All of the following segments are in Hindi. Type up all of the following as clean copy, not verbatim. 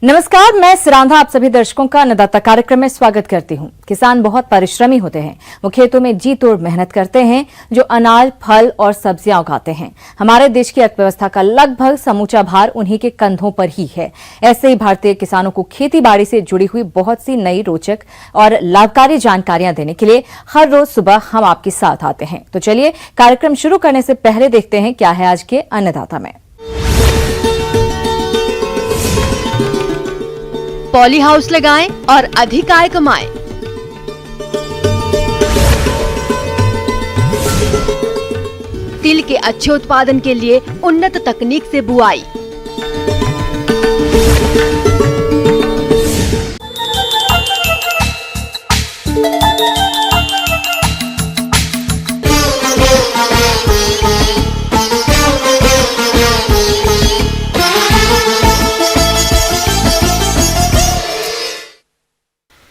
नमस्कार, मैं सिरांधा आप सभी दर्शकों का अन्नदाता कार्यक्रम में स्वागत करती हूं। किसान बहुत परिश्रमी होते हैं। वो खेतों में जी तोड़ मेहनत करते हैं, जो अनाज, फल और सब्जियां उगाते हैं। हमारे देश की अर्थव्यवस्था का लगभग समूचा भार उन्हीं के कंधों पर ही है। ऐसे ही भारतीय किसानों को खेती बाड़ी से जुड़ी हुई बहुत सी नई, रोचक और लाभकारी जानकारियां देने के लिए हर रोज सुबह हम आपके साथ आते हैं। तो चलिए कार्यक्रम शुरू करने से पहले देखते हैं क्या है आज के अन्नदाता में। पॉली हाउस लगाएं और अधिक आय कमाएं। तिल के अच्छे उत्पादन के लिए उन्नत तकनीक से बुआई।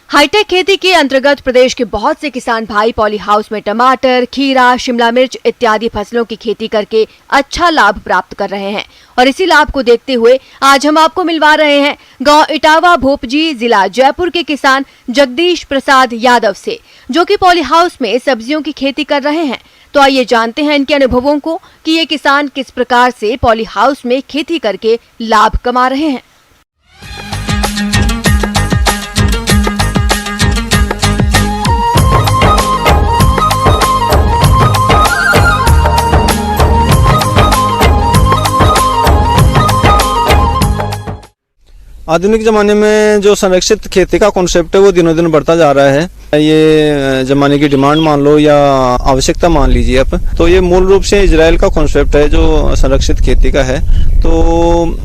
हाईटेक खेती के अंतर्गत प्रदेश के बहुत से किसान भाई पॉली हाउस में टमाटर, खीरा, शिमला मिर्च इत्यादि फसलों की खेती करके अच्छा लाभ प्राप्त कर रहे हैं। और इसी लाभ को देखते हुए आज हम आपको मिलवा रहे हैं गांव इटावा भोपजी, जिला जयपुर के किसान जगदीश प्रसाद यादव से, जो कि पॉली हाउस में सब्जियों की खेती कर रहे हैं। तो आइए जानते हैं इनके अनुभवों को कि ये किसान किस प्रकार से पॉली हाउस में खेती करके लाभ कमा रहे हैं। आधुनिक जमाने में जो संरक्षित खेती का कॉन्सेप्ट है वो दिनों दिन बढ़ता जा रहा है। ये जमाने की डिमांड मान लो या आवश्यकता मान लीजिए आप, तो ये मूल रूप से इजराइल का कॉन्सेप्ट है जो संरक्षित खेती का है। तो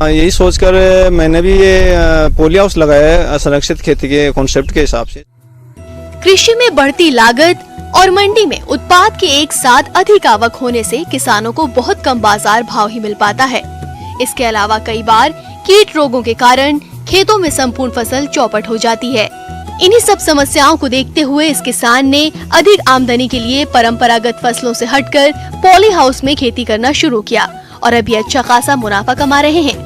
यही सोचकर मैंने भी ये पॉली हाउस लगाया है संरक्षित खेती के कॉन्सेप्ट के हिसाब से। कृषि में बढ़ती लागत और मंडी में उत्पाद के एक साथ अधिक आवक होने से किसानों को बहुत कम बाजार भाव ही मिल पाता है। इसके अलावा कई बार कीट रोगों के कारण खेतों में संपूर्ण फसल चौपट हो जाती है। इन्हीं सब समस्याओं को देखते हुए इस किसान ने अधिक आमदनी के लिए परंपरागत फसलों से हटकर पॉली हाउस में खेती करना शुरू किया और अभी अच्छा खासा मुनाफा कमा रहे हैं।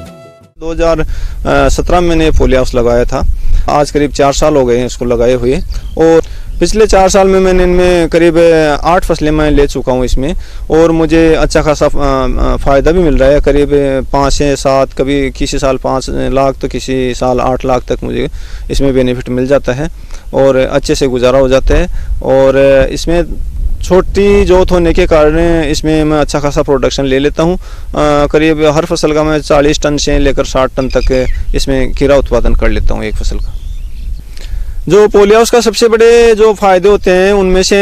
2017 में मैंने पॉली हाउस लगाया था। आज करीब 4 साल हो गए हैं इसको लगाए हुए, और पिछले 4 साल में मैंने इनमें करीब 8 फसलें मैं ले चुका हूँ इसमें, और मुझे अच्छा खासा फ़ायदा भी मिल रहा है। करीब 5 से 7, कभी किसी साल 5 लाख तो किसी साल 8 लाख तक मुझे इसमें बेनिफिट मिल जाता है और अच्छे से गुजारा हो जाता है। और इसमें छोटी जोत होने के कारण इसमें मैं अच्छा खासा प्रोडक्शन ले लेता हूँ। करीब हर फसल का मैं 40 टन से लेकर 60 टन तक इसमें खीरा उत्पादन कर लेता हूँ एक फसल का। जो पॉली हाउस का सबसे बड़े जो फायदे होते हैं उनमें से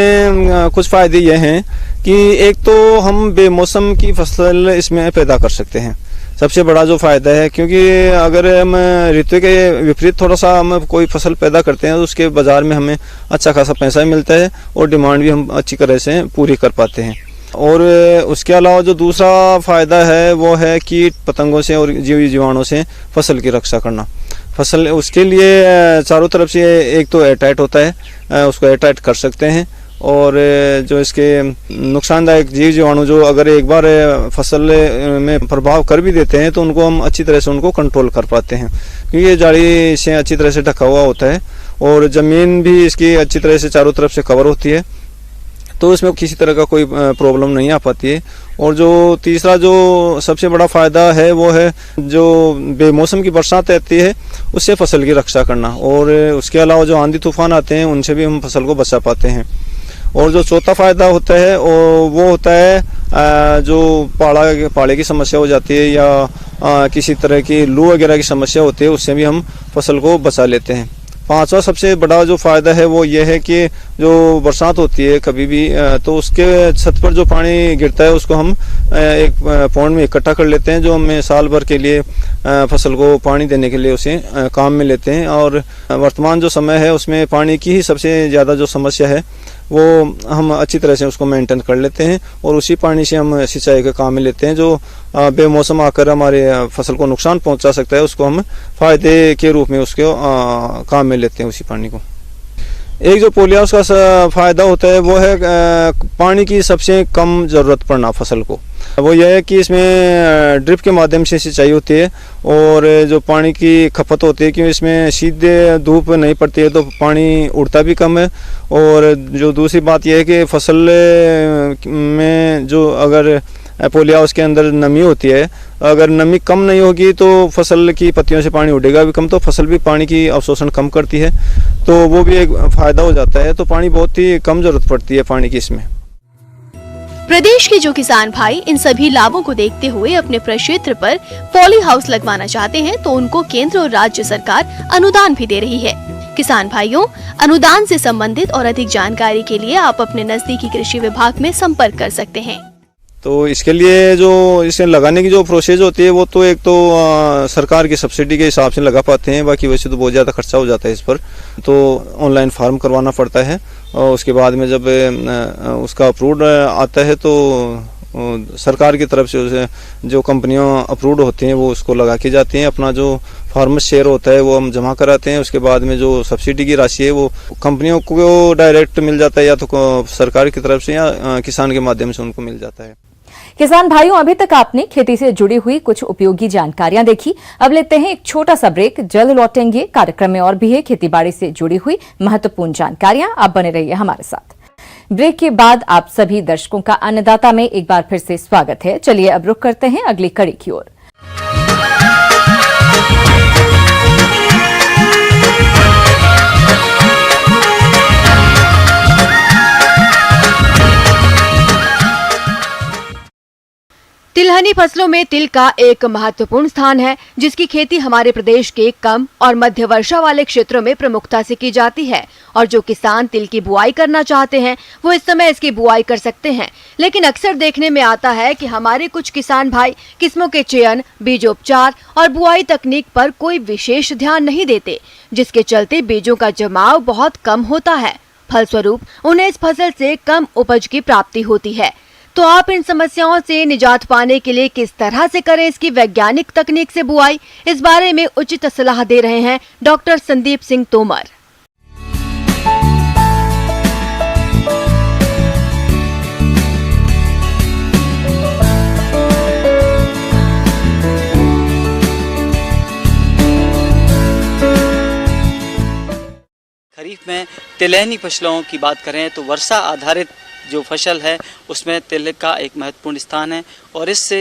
कुछ फायदे ये हैं कि एक तो हम बेमौसम की फसल इसमें पैदा कर सकते हैं, सबसे बड़ा जो फायदा है। क्योंकि अगर हम ऋतु के विपरीत थोड़ा सा हम कोई फसल पैदा करते हैं तो उसके बाजार में हमें अच्छा खासा पैसा मिलता है और डिमांड भी हम अच्छी तरह से पूरी कर पाते हैं। और उसके अलावा जो दूसरा फायदा है वो है कीट पतंगों से और जीवाणुओं से फसल की रक्षा करना। फसल उसके लिए चारों तरफ से एक तो एयरटाइट होता है, उसको एयरटाइट कर सकते हैं। और जो इसके नुकसानदायक जीव जीवाणु जो अगर एक बार फसल में प्रभाव कर भी देते हैं तो उनको हम अच्छी तरह से उनको कंट्रोल कर पाते हैं, क्योंकि ये जाली से अच्छी तरह से ढका हुआ होता है और ज़मीन भी इसकी अच्छी तरह से चारों तरफ से कवर होती है, तो इसमें किसी तरह का कोई प्रॉब्लम नहीं आ पाती है। और जो तीसरा जो सबसे बड़ा फ़ायदा है वो है जो बेमौसम की बरसात रहती है उससे फसल की रक्षा करना, और उसके अलावा जो आंधी तूफान आते हैं उनसे भी हम फसल को बचा पाते हैं। और जो चौथा फ़ायदा होता है वो होता है जो पाड़े की समस्या हो जाती है या किसी तरह की लू वगैरह की समस्या होती है, उससे भी हम फसल को बचा लेते हैं। 5वां सबसे बड़ा जो फ़ायदा है वो ये है कि जो बरसात होती है कभी भी तो उसके छत पर जो पानी गिरता है उसको हम एक पौंड में इकट्ठा कर लेते हैं, जो हमें साल भर के लिए फसल को पानी देने के लिए उसे काम में लेते हैं। और वर्तमान जो समय है उसमें पानी की ही सबसे ज़्यादा जो समस्या है वो हम अच्छी तरह से उसको मेंटेन कर लेते हैं और उसी पानी से हम सिंचाई के काम में लेते हैं। जो बेमौसम आकर हमारे फसल को नुकसान पहुंचा सकता है उसको हम फायदे के रूप में उसके काम में लेते हैं उसी पानी को। एक जो पॉली हाउस का फ़ायदा होता है वो है पानी की सबसे कम ज़रूरत पड़ना फसल को। वो यह है कि इसमें ड्रिप के माध्यम से सिंचाई होती है और जो पानी की खपत होती है, क्योंकि इसमें सीधे धूप नहीं पड़ती है तो पानी उड़ता भी कम है। और जो दूसरी बात यह है कि फसल में जो अगर पॉली हाउस के अंदर नमी होती है, अगर नमी कम नहीं होगी तो फसल की पत्तियों से पानी उड़ेगा भी कम, तो फसल भी पानी की अवशोषण कम करती है, तो वो भी एक फ़ायदा हो जाता है। तो पानी बहुत ही कम ज़रूरत पड़ती है पानी की इसमें। प्रदेश के जो किसान भाई इन सभी लाभों को देखते हुए अपने प्रक्षेत्र पर पॉली हाउस लगवाना चाहते हैं तो उनको केंद्र और राज्य सरकार अनुदान भी दे रही है। किसान भाइयों, अनुदान से संबंधित और अधिक जानकारी के लिए आप अपने नजदीकी कृषि विभाग में संपर्क कर सकते हैं। तो इसके लिए जो इसे लगाने की जो प्रोसेस होती है वो तो एक तो सरकार की सब्सिडी के हिसाब से लगा पाते हैं, बाकी वैसे तो बहुत ज़्यादा खर्चा हो जाता है इस पर। तो ऑनलाइन फार्म करवाना पड़ता है और उसके बाद में जब उसका अप्रूव्ड आता है तो सरकार की तरफ से उसे जो कंपनियां अप्रूव्ड होती हैं वो उसको लगा के जाती हैं। अपना जो फार्मर शेयर होता है वो हम जमा कराते हैं। उसके बाद में जो सब्सिडी की राशि है वो कंपनियों को डायरेक्ट मिल जाता है, या तो सरकार की तरफ से या किसान के माध्यम से उनको मिल जाता है। किसान भाइयों, अभी तक आपने खेती से जुड़ी हुई कुछ उपयोगी जानकारियां देखी। अब लेते हैं एक छोटा सा ब्रेक, जल्द लौटेंगे। कार्यक्रम में और भी है खेतीबाड़ी से जुड़ी हुई महत्वपूर्ण जानकारियां। आप बने रहिए हमारे साथ। ब्रेक के बाद आप सभी दर्शकों का अन्नदाता में एक बार फिर से स्वागत है। चलिए अब रुख करते हैं अगली कड़ी की ओर। तिलहनी फसलों में तिल का एक महत्वपूर्ण स्थान है, जिसकी खेती हमारे प्रदेश के कम और मध्य वर्षा वाले क्षेत्रों में प्रमुखता से की जाती है। और जो किसान तिल की बुआई करना चाहते हैं वो इस समय इसकी बुआई कर सकते हैं। लेकिन अक्सर देखने में आता है कि हमारे कुछ किसान भाई किस्मों के चयन, बीजोपचार और बुआई तकनीक पर कोई विशेष ध्यान नहीं देते, जिसके चलते बीजों का जमाव बहुत कम होता है। फलस्वरूप उन्हें इस फसल से कम उपज की प्राप्ति होती है। तो आप इन समस्याओं से निजात पाने के लिए किस तरह से करें इसकी वैज्ञानिक तकनीक से बुआई, इस बारे में उचित सलाह दे रहे हैं डॉक्टर संदीप सिंह तोमर। खरीफ में तिलहनी फसलों की बात करें तो वर्षा आधारित जो फसल है उसमें तिल का एक महत्वपूर्ण स्थान है। और इससे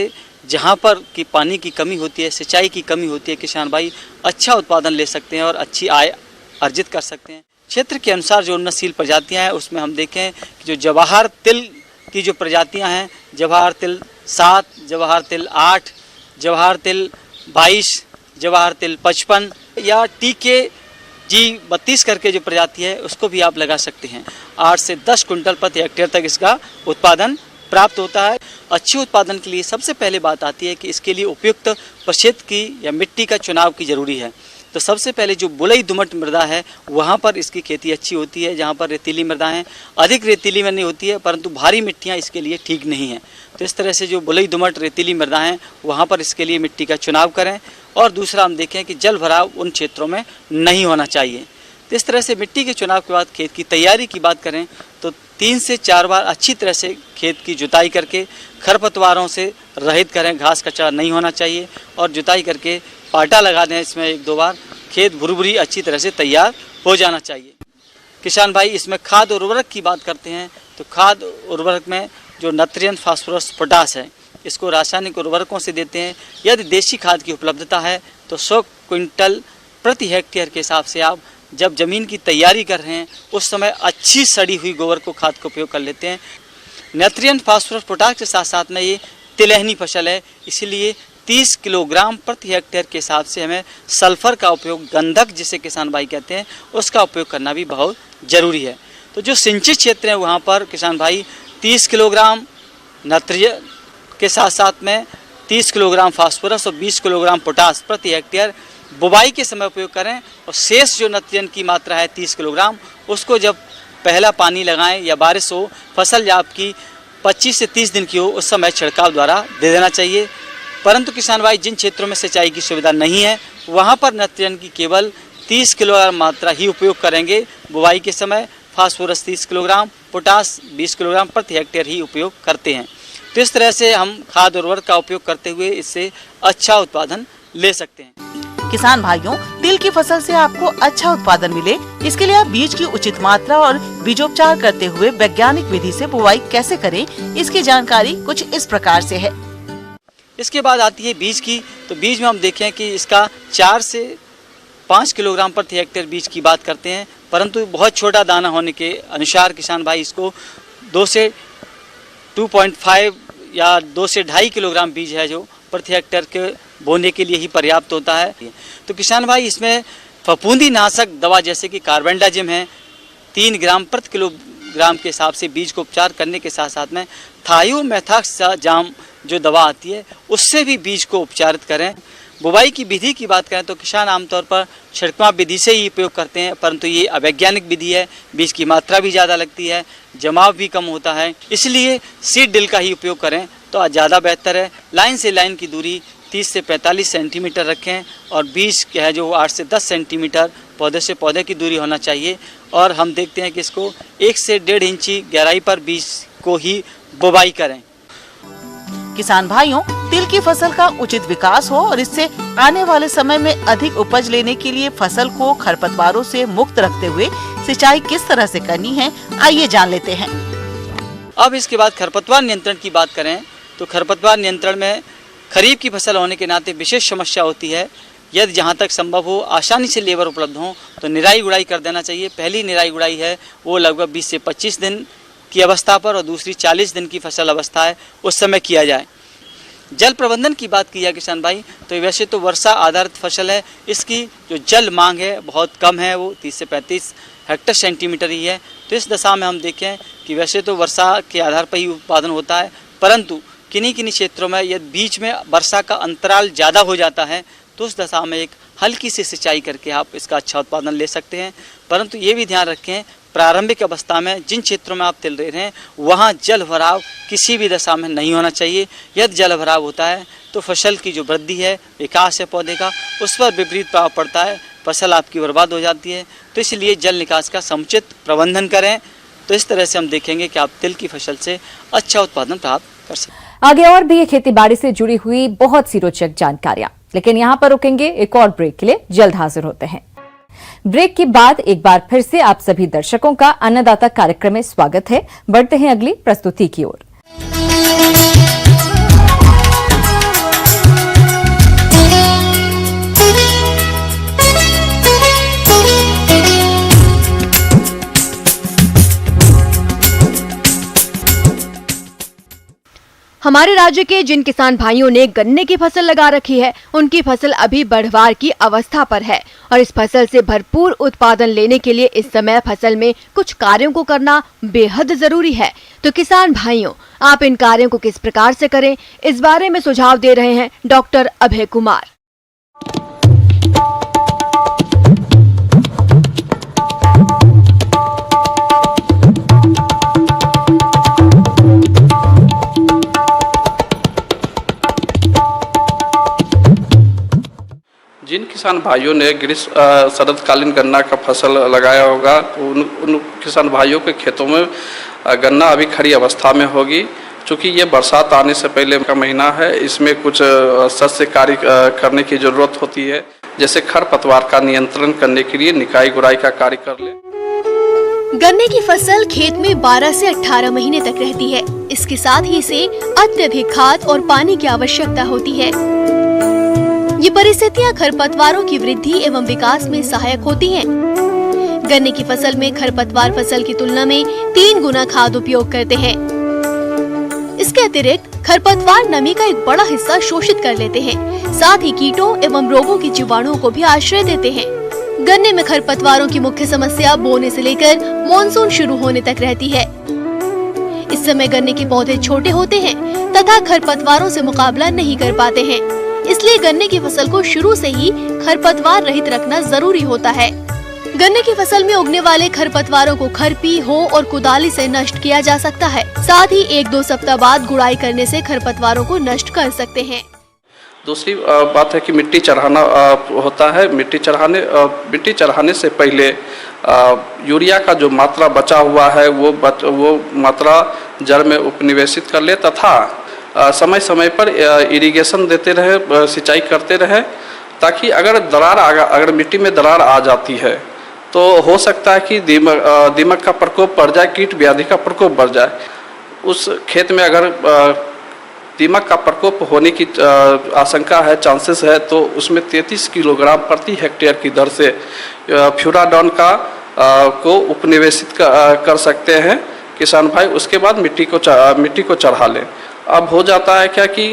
जहाँ पर कि पानी की कमी होती है, सिंचाई की कमी होती है, किसान भाई अच्छा उत्पादन ले सकते हैं और अच्छी आय अर्जित कर सकते हैं। क्षेत्र के अनुसार जो उन्नतशील प्रजातियाँ हैं उसमें हम देखें कि जो जवाहर तिल की जो प्रजातियाँ हैं, जवाहर तिल 7, जवाहर तिल 8, जवाहर तिल 22, जवाहर तिल 55 या टीके G32 करके जो प्रजाति है उसको भी आप लगा सकते हैं। 8 से 10 कुंटल प्रति हेक्टेयर तक इसका उत्पादन प्राप्त होता है। अच्छे उत्पादन के लिए सबसे पहले बात आती है कि इसके लिए उपयुक्त प्रक्षेत्र की या मिट्टी का चुनाव की जरूरी है। तो सबसे पहले जो बलुई दोमट मृदा है वहाँ पर इसकी खेती अच्छी होती है। जहाँ पर रेतीली मृदा है, अधिक रेतीली में नहीं होती है, परंतु भारी मिट्टियाँ इसके लिए ठीक नहीं है। तो इस तरह से जो बलुई दोमट रेतीली मृदा है वहाँ पर इसके लिए मिट्टी का चुनाव करें। और दूसरा हम देखें कि जल भराव उन क्षेत्रों में नहीं होना चाहिए। तो इस तरह से मिट्टी के चुनाव के बाद खेत की तैयारी की बात करें तो 3 से 4 बार अच्छी तरह से खेत की जुताई करके खरपतवारों से रहित करें, घास कचरा नहीं होना चाहिए, और जुताई करके पाटा लगा दें इसमें 1-2 बार। खेत भुरभुरी अच्छी तरह से तैयार हो जाना चाहिए। किसान भाई इसमें खाद और उर्वरक की बात करते हैं तो खाद उर्वरक में जो नाइट्रोजन, फास्फोरस, पोटास है इसको रासायनिक उर्वरकों से देते हैं। यदि देसी खाद की उपलब्धता है तो 100 क्विंटल प्रति हेक्टेयर के हिसाब से आप जब ज़मीन की तैयारी कर रहे हैं उस समय अच्छी सड़ी हुई गोबर को खाद का उपयोग कर लेते हैं। नाइट्रोजन, फास्फोरस, पोटास के साथ साथ में ये तिलहनी फसल है, इसलिए 30 किलोग्राम प्रति हेक्टेयर के हिसाब से हमें सल्फर का उपयोग, गंधक जिसे किसान भाई कहते हैं, उसका उपयोग करना भी बहुत ज़रूरी है। तो जो सिंचित क्षेत्र हैं वहाँ पर किसान भाई 30 किलोग्राम नाइट्रोजन के साथ साथ में 30 किलोग्राम फास्फोरस और 20 किलोग्राम पोटास प्रति हेक्टेयर बुवाई के समय उपयोग करें। और शेष जो नाइट्रोजन की मात्रा है 30 किलोग्राम उसको जब पहला पानी लगाएं या बारिश हो, फसल जब आपकी 25 से 30 दिन की हो उस समय छिड़काव द्वारा दे देना चाहिए। परंतु किसान भाई जिन क्षेत्रों में सिंचाई की सुविधा नहीं है वहाँ पर नाइट्रोजन की केवल 30 किलोग्राम मात्रा ही उपयोग करेंगे। बुवाई के समय फास्फोरस 30 किलोग्राम, पोटास 20 किलोग्राम प्रति हेक्टेयर ही उपयोग करते हैं। तो इस तरह से हम खाद उर्वरक का उपयोग करते हुए इससे अच्छा उत्पादन ले सकते हैं। किसान भाइयों, तिल की फसल से आपको अच्छा उत्पादन मिले, इसके लिए आप बीज की उचित मात्रा और बीजोपचार करते हुए वैज्ञानिक विधि से बुवाई कैसे करें, इसकी जानकारी कुछ इस प्रकार से है। इसके बाद आती है बीज की। तो बीज में हम देखें कि इसका 4 से 5 किलोग्राम प्रति हेक्टेयर बीज की बात करते हैं, परंतु बहुत छोटा दाना होने के अनुसार किसान भाई इसको 2 से 2.5 या 2 से 2.5 किलोग्राम बीज है जो प्रति हेक्टेयर के बोने के लिए ही पर्याप्त होता है। तो किसान भाई इसमें फफूंदी नाशक दवा जैसे कि कार्बेंडाजिम है 3 ग्राम प्रति किलोग्राम के हिसाब से बीज को उपचार करने के साथ साथ में थायोमेथाक्साजाम जो दवा आती है उससे भी बीज को उपचारित करें। बुवाई की विधि की बात करें तो किसान आमतौर पर छिड़काव विधि से ही उपयोग करते हैं, परंतु ये अवैज्ञानिक विधि है। बीज की मात्रा भी ज़्यादा लगती है, जमाव भी कम होता है, इसलिए सीड ड्रिल का ही उपयोग करें तो ज़्यादा बेहतर है। लाइन से लाइन की दूरी 30 से 45 सेंटीमीटर रखें और बीज क्या है जो 8 से 10 सेंटीमीटर पौधे से पौधे की दूरी होना चाहिए। और हम देखते हैं कि इसको 1 से 1.5 इंची गहराई पर बीज को ही बुवाई करें। किसान भाइयों, तिल की फसल का उचित विकास हो और इससे आने वाले समय में अधिक उपज लेने के लिए फसल को खरपतवारों से मुक्त रखते हुए सिंचाई किस तरह से करनी है, आइए जान लेते हैं। अब इसके बाद खरपतवार नियंत्रण की बात करें तो खरपतवार नियंत्रण में खरीफ की फसल होने के नाते विशेष समस्या होती है। यदि जहाँ तक संभव हो आसानी से लेबर उपलब्ध हो तो निराई गुड़ाई कर देना चाहिए। पहली निराई गुड़ाई है वो लगभग 20 से 25 दिन की अवस्था पर और दूसरी 40 दिन की फसल अवस्था है उस समय किया जाए। जल प्रबंधन की बात की जाए किसान भाई तो वैसे तो वर्षा आधारित फसल है, इसकी जो जल मांग है बहुत कम है, वो 30 से 35 हेक्टेयर सेंटीमीटर ही है। तो इस दशा में हम देखें कि वैसे तो वर्षा के आधार पर ही उत्पादन होता है, परंतु किन्हीं क्षेत्रों में यदि बीच में वर्षा का अंतराल ज़्यादा हो जाता है तो उस दशा में एक हल्की सी सिंचाई करके आप इसका अच्छा उत्पादन ले सकते हैं। परंतु ये भी ध्यान रखें प्रारंभिक अवस्था में जिन क्षेत्रों में आप तिल रहे हैं वहाँ जल भराव किसी भी दशा में नहीं होना चाहिए। यदि जल भराव होता है तो फसल की जो वृद्धि है, विकास है पौधे का, उस पर विपरीत प्रभाव पड़ता है, फसल आपकी बर्बाद हो जाती है। तो इसलिए जल निकास का समुचित प्रबंधन करें। तो इस तरह से हम देखेंगे कि आप तिल की फसल से अच्छा उत्पादन प्राप्त कर सकते हैं। आगे और भी ये खेती बाड़ी से जुड़ी हुई बहुत सी रोचक जानकारियां, लेकिन यहाँ पर रुकेंगे, एक और ब्रेक के लिए जल्द हाजिर होते हैं। ब्रेक के बाद एक बार फिर से आप सभी दर्शकों का अन्नदाता कार्यक्रम में स्वागत है। बढ़ते हैं अगली प्रस्तुति की ओर। हमारे राज्य के जिन किसान भाइयों ने गन्ने की फसल लगा रखी है, उनकी फसल अभी बढ़वार की अवस्था पर है और इस फसल से भरपूर उत्पादन लेने के लिए इस समय फसल में कुछ कार्यों को करना बेहद जरूरी है। तो किसान भाइयों, आप इन कार्यों को किस प्रकार से करें, इस बारे में सुझाव दे रहे हैं डॉक्टर अभय कुमार। जिन किसान भाइयों ने ग्रीष्म शरदकालीन गन्ना का फसल लगाया होगा उन किसान भाइयों के खेतों में गन्ना अभी खड़ी अवस्था में होगी। चूँकि ये बरसात आने से पहले का महीना है, इसमें कुछ सस्य कार्य करने की ज़रूरत होती है। जैसे खरपतवार का नियंत्रण करने के लिए निकाई गुड़ाई का कार्य कर ले। गन्ने की फसल खेत में 12 से 18 महीने तक रहती है। इसके साथ ही इसे अत्यधिक खाद और पानी की आवश्यकता होती है। ये परिस्थितियाँ खरपतवारों की वृद्धि एवं विकास में सहायक होती हैं। गन्ने की फसल में खरपतवार फसल की तुलना में 3 गुना खाद उपयोग करते हैं। इसके अतिरिक्त खरपतवार नमी का एक बड़ा हिस्सा शोषित कर लेते हैं, साथ ही कीटों एवं रोगों के जीवाणुओं को भी आश्रय देते हैं। गन्ने में खरपतवारों की मुख्य समस्या बोने से लेकर मानसून शुरू होने तक रहती है। इस समय गन्ने के पौधे छोटे होते हैं तथा खरपतवारों से मुकाबला नहीं कर पाते हैं, इसलिए गन्ने की फसल को शुरू से ही खरपतवार रहित रखना जरूरी होता है। गन्ने की फसल में उगने वाले खरपतवारों को खुरपी, हो और कुदाली से नष्ट किया जा सकता है। साथ ही 1-2 सप्ताह बाद गुड़ाई करने से खरपतवारों को नष्ट कर सकते हैं। दूसरी बात है कि मिट्टी चढ़ाना होता है। मिट्टी चढ़ाने से पहले यूरिया का जो मात्रा बचा हुआ है वो मात्रा जड़ में उपनिवेशित कर ले तथा समय समय पर इरिगेशन देते रहे, सिंचाई करते रहे, ताकि अगर मिट्टी में दरार आ जाती है तो हो सकता है कि दीमक का प्रकोप बढ़ जाए, कीट व्याधि का प्रकोप बढ़ जाए। उस खेत में अगर दीमक का प्रकोप होने की आशंका है, चांसेस है, तो उसमें 33 किलोग्राम प्रति हेक्टेयर की दर से फ्यूराडॉन को उपनिवेशित कर सकते हैं किसान भाई। उसके बाद मिट्टी को चढ़ा लें। अब हो जाता है क्या कि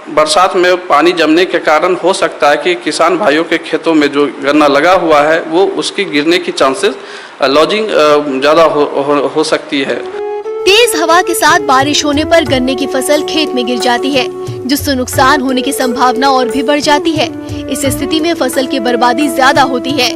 बरसात में पानी जमने के कारण हो सकता है कि किसान भाइयों के खेतों में जो गन्ना लगा हुआ है वो उसकी गिरने की चांसेस लॉजिंग ज़्यादा हो सकती है। तेज हवा के साथ बारिश होने पर गन्ने की फसल खेत में गिर जाती है, जिससे नुकसान होने की संभावना और भी बढ़ जाती है। इस स्थिति में फसल की बर्बादी ज्यादा होती है।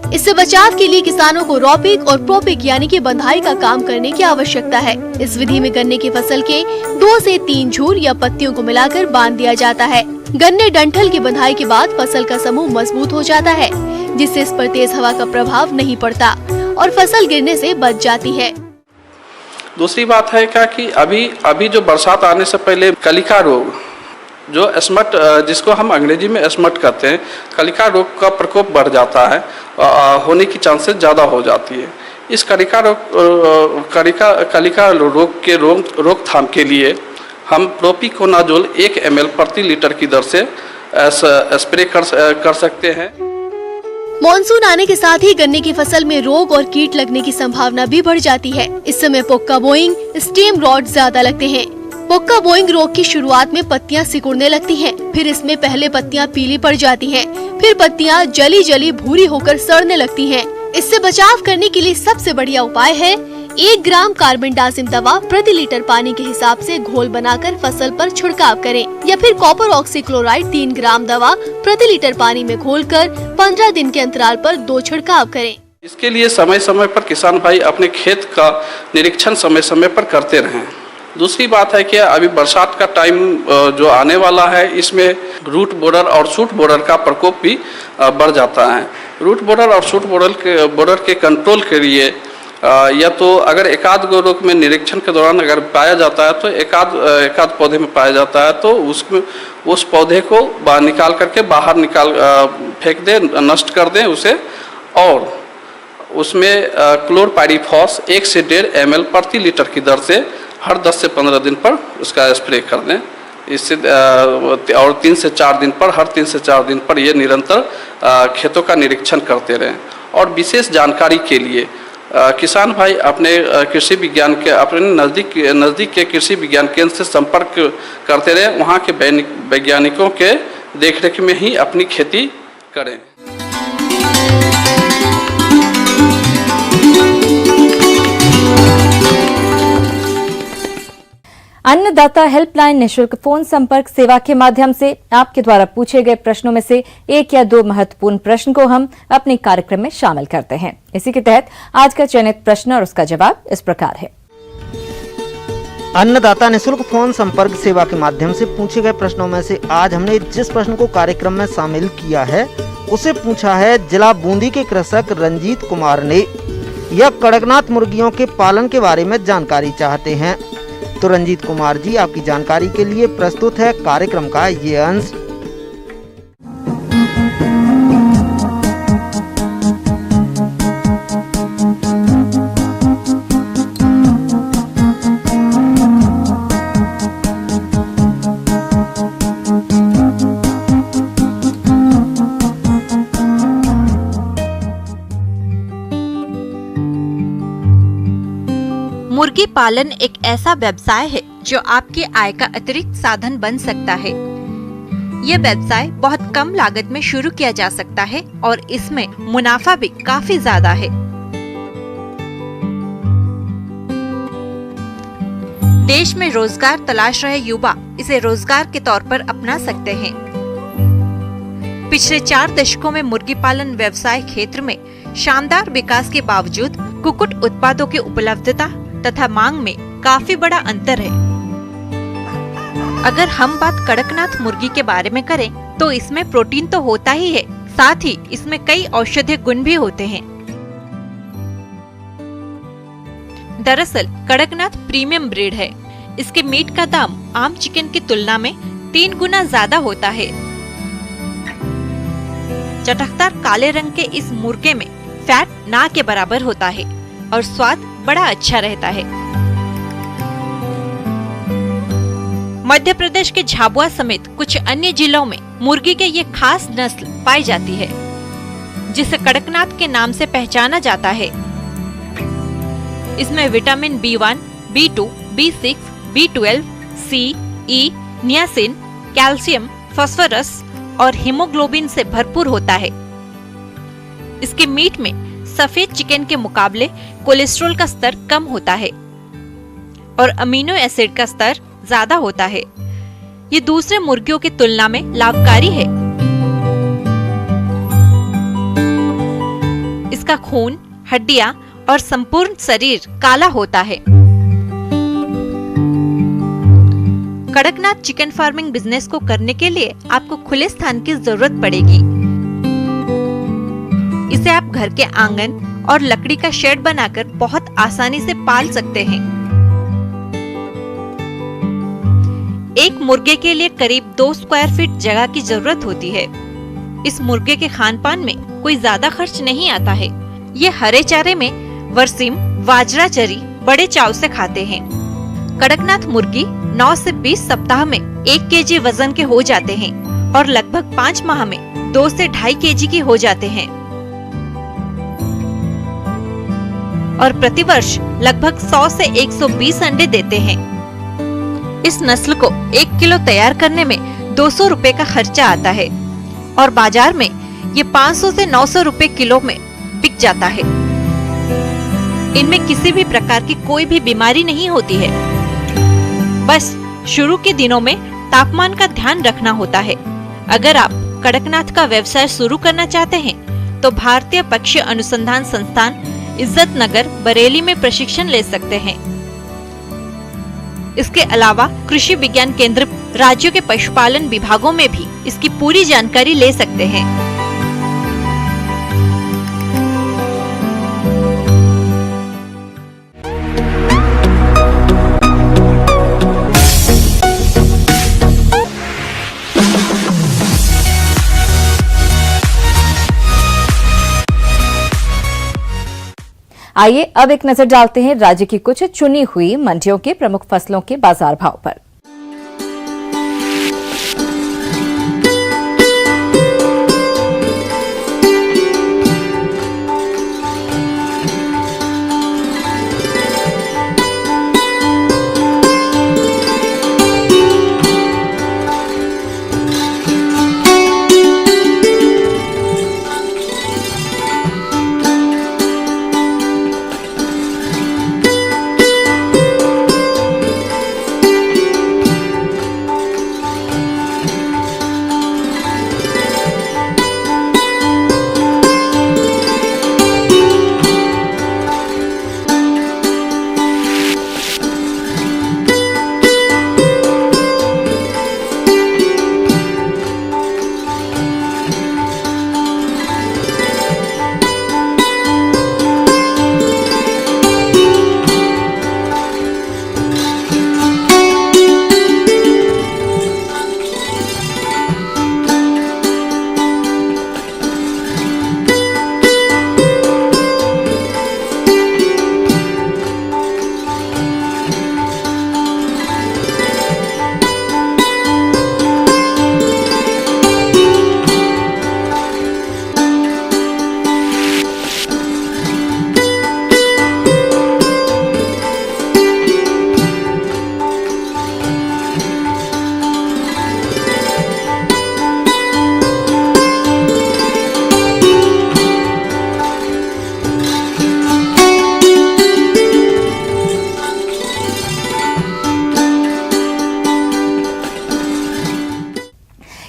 इससे बचाव के लिए किसानों को रॉपिक और प्रोपिक यानी कि बंधाई का काम करने की आवश्यकता है। इस विधि में गन्ने की फसल के 2 से 3 झूर या पत्तियों को मिलाकर बांध दिया जाता है। गन्ने डंठल की बंधाई के बाद फसल का समूह मजबूत हो जाता है, जिससे इस पर तेज हवा का प्रभाव नहीं पड़ता और फसल गिरने से बच जाती है। दूसरी बात है क्या कि अभी जो बरसात आने से पहले कलिका रोग, जो एस्मट, जिसको हम अंग्रेजी में एस्मट कहते हैं, कलिका रोग का प्रकोप बढ़ जाता है, होने की चांसेस ज़्यादा हो जाती है। इस कलिका रोग के रोकथाम के लिए हम प्रोपिकोनाजोल 1 ml प्रति लीटर की दर से स्प्रे कर सकते हैं। मॉनसून आने के साथ ही गन्ने की फसल में रोग और कीट लगने की संभावना भी बढ़ जाती है। इस समय पोक्का बोइंग, स्टेम रॉट ज्यादा लगते हैं। पोक्का बोइंग रोग की शुरुआत में पत्तियां सिकुड़ने लगती हैं, फिर इसमें पहले पत्तियां पीली पड़ जाती हैं, फिर पत्तियां जली भूरी होकर सड़ने लगती हैं। इससे बचाव करने के लिए सबसे बढ़िया उपाय है 1 ग्राम कार्बेंडाजिम दवा प्रति लीटर पानी के हिसाब से घोल बनाकर फसल पर छिड़काव करें, या फिर कॉपर ऑक्सीक्लोराइड 3 ग्राम दवा प्रति लीटर पानी में घोलकर 15 दिन के अंतराल पर 2 छिड़काव करें। इसके लिए समय समय पर किसान भाई अपने खेत का निरीक्षण समय समय पर करते रहें। दूसरी बात है कि अभी बरसात का टाइम जो आने वाला है, इसमें रूट बोरर और शूट बोरर का प्रकोप भी बढ़ जाता है। रूट बोरर और शूट बोरर के कंट्रोल के लिए या तो अगर एकाध गो रोग में निरीक्षण के दौरान अगर पाया जाता है तो एकाध पौधे में पाया जाता है तो उसमें उस पौधे को निकाल करके बाहर फेंक दें, नष्ट कर दें उसे, और उसमें क्लोरपाइरीफॉस 1 से 1.5 ml प्रति लीटर की दर से हर 10 से 15 दिन पर उसका स्प्रे कर दें। इससे और 3 से 4 दिन पर, हर 3 से 4 दिन पर ये निरंतर खेतों का निरीक्षण करते रहें। और विशेष जानकारी के लिए किसान भाई अपने कृषि विज्ञान के अपने नज़दीक के कृषि विज्ञान केंद्र से संपर्क करते रहें। वहाँ के वैज्ञानिकों के देखरेख में ही अपनी खेती करें। अन्नदाता हेल्पलाइन निशुल्क फोन संपर्क सेवा के माध्यम से आपके द्वारा पूछे गए प्रश्नों में से 1 या 2 महत्वपूर्ण प्रश्न को हम अपने कार्यक्रम में शामिल करते हैं। इसी के तहत आज का चयनित प्रश्न और उसका जवाब इस प्रकार है। अन्नदाता निशुल्क फोन संपर्क सेवा के माध्यम से पूछे गए प्रश्नों में से आज हमने जिस प्रश्न को कार्यक्रम में शामिल किया है उसे पूछा है जिला बूंदी के कृषक रंजीत कुमार ने। यह कड़कनाथ मुर्गियों के पालन के बारे में जानकारी चाहते हैं। तो रंजीत कुमार जी, आपकी जानकारी के लिए प्रस्तुत है कार्यक्रम का ये अंश। मुर्गी पालन एक ऐसा व्यवसाय है जो आपकी आय का अतिरिक्त साधन बन सकता है। यह व्यवसाय बहुत कम लागत में शुरू किया जा सकता है और इसमें मुनाफा भी काफी ज्यादा है। देश में रोजगार तलाश रहे युवा इसे रोजगार के तौर पर अपना सकते हैं। पिछले 4 दशकों में मुर्गी पालन व्यवसाय क्षेत्र में शानदार विकास के बावजूद कुक्कुट उत्पादों की उपलब्धता तथा मांग में काफी बड़ा अंतर है। अगर हम बात कड़कनाथ मुर्गी के बारे में करें तो इसमें प्रोटीन तो होता ही है, साथ ही इसमें कई औषधीय गुण भी होते हैं। दरअसल कड़कनाथ प्रीमियम ब्रीड है। इसके मीट का दाम आम चिकन की तुलना में 3 गुना ज्यादा होता है। चटकदार काले रंग के इस मुर्गे में फैट ना के बराबर होता है और स्वाद बड़ा अच्छा रहता है। मध्य प्रदेश के झाबुआ समेत कुछ अन्य जिलों में मुर्गी के ये खास नस्ल पाई जाती है, जिसे कड़कनाथ के नाम से पहचाना जाता है। इसमें vitamin B1, B2, B6, B12, C, E, niacin, calcium, phosphorus और हीमोग्लोबिन से भरपूर होता है। इसके मीट में सफेद चिकन के मुकाबले कोलेस्ट्रॉल का स्तर कम होता है और अमीनो एसिड का स्तर ज्यादा होता है। ये दूसरे मुर्गियों की तुलना में लाभकारी है। इसका खून, हड्डियां और संपूर्ण शरीर काला होता है। कड़कनाथ चिकन फार्मिंग बिजनेस को करने के लिए आपको खुले स्थान की जरूरत पड़ेगी। इसे आप घर के आंगन और लकड़ी का शेड बनाकर बहुत आसानी से पाल सकते हैं। एक मुर्गे के लिए करीब 2 स्क्वायर फीट जगह की जरूरत होती है। इस मुर्गे के खान पान में कोई ज्यादा खर्च नहीं आता है। ये हरे चारे में वर्सीम, बाजरा चरी बड़े चाव से खाते हैं। कड़कनाथ मुर्गी 9 से 20 सप्ताह में 1 केजी वजन के हो जाते हैं और लगभग 5 माह में 2 से 2.5 केजी की हो जाते हैं और प्रतिवर्ष लगभग 100 से 120 अंडे देते हैं। इस नस्ल को 1 किलो तैयार करने में 200 रुपए का खर्चा आता है और बाजार में ये 500 से 900 रुपए किलो में बिक जाता है। इनमें किसी भी प्रकार की कोई भी बीमारी नहीं होती है। बस शुरू के दिनों में तापमान का ध्यान रखना होता है। अगर आप कड़कनाथ का व्यवसाय शुरू करना चाहते हैं तो भारतीय पक्षी अनुसंधान संस्थान इज्जत नगर बरेली में प्रशिक्षण ले सकते हैं। इसके अलावा कृषि विज्ञान केंद्र राज्यों के पशुपालन विभागों में भी इसकी पूरी जानकारी ले सकते हैं। आइए अब एक नजर डालते हैं राज्य की कुछ चुनी हुई मंडियों के प्रमुख फसलों के बाजार भाव पर।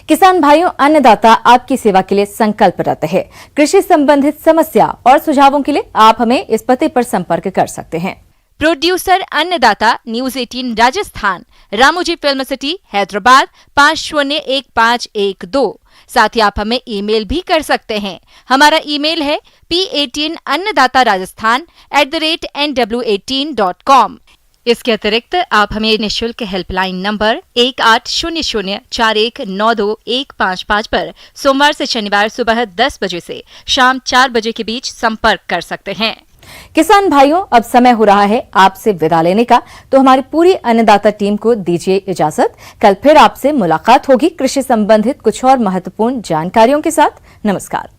किसान भाइयों, अन्नदाता आपकी सेवा के लिए संकल्परत है। कृषि संबंधित समस्या और सुझावों के लिए आप हमें इस पते पर संपर्क कर सकते हैं। प्रोड्यूसर अन्नदाता news 18 Rajasthan, Ramoji film city Hyderabad 501512। साथ ही आप हमें ईमेल भी कर सकते हैं। हमारा ईमेल है p18अन्नदाता-राजस्थान@nw18.com। इसके अतिरिक्त आप हमें निःशुल्क हेल्पलाइन नंबर 18004192-155 पर सोमवार से शनिवार सुबह 10 बजे से शाम 4 बजे के बीच संपर्क कर सकते हैं। किसान भाइयों, अब समय हो रहा है आपसे विदा लेने का, तो हमारी पूरी अन्नदाता टीम को दीजिए इजाजत। कल फिर आपसे मुलाकात होगी कृषि संबंधित कुछ और महत्वपूर्ण जानकारियों के साथ। नमस्कार।